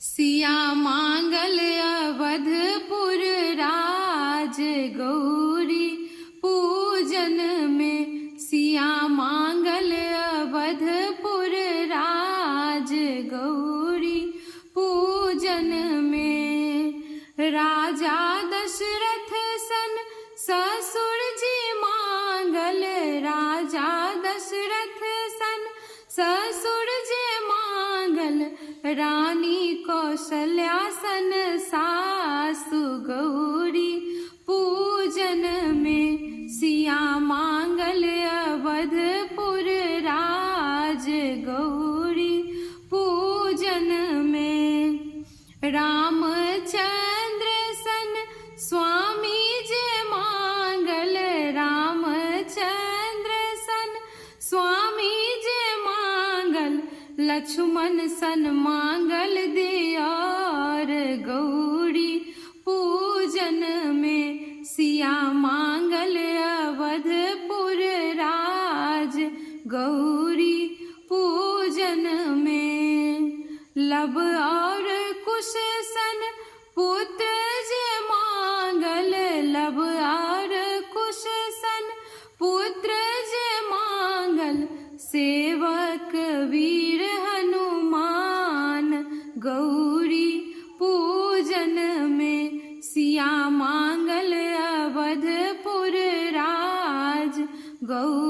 सिया मांगल अवधपुर राज गौरी पूजन में। सिया मांगल अवधपुर राज गौरी पूजन में। राजा दशरथ सन ससुर जी मांगल। राजा दशरथ सन ससुर जी मांगल। रानी कौशल्या सन सासु गौरी पूजन में। सिया मांगल अवधपुर राज गौरी पूजन में। रामचंद्र सन स्वामी जे मांगल। रामचंद्र सन स्वामी जे मांगल। लक्ष्मण सन मांगल दियार गौरी पूजन में। सिया मांगल अवधपुर राज गौरी पूजन में। लब और कुश सन पुत्र जे मांगल। लब और कुश सन पुत्र जे मांगल। सेवक वीर हनुमान गौरी पूजन में। सिया मांगल अवधपुर राज गौरी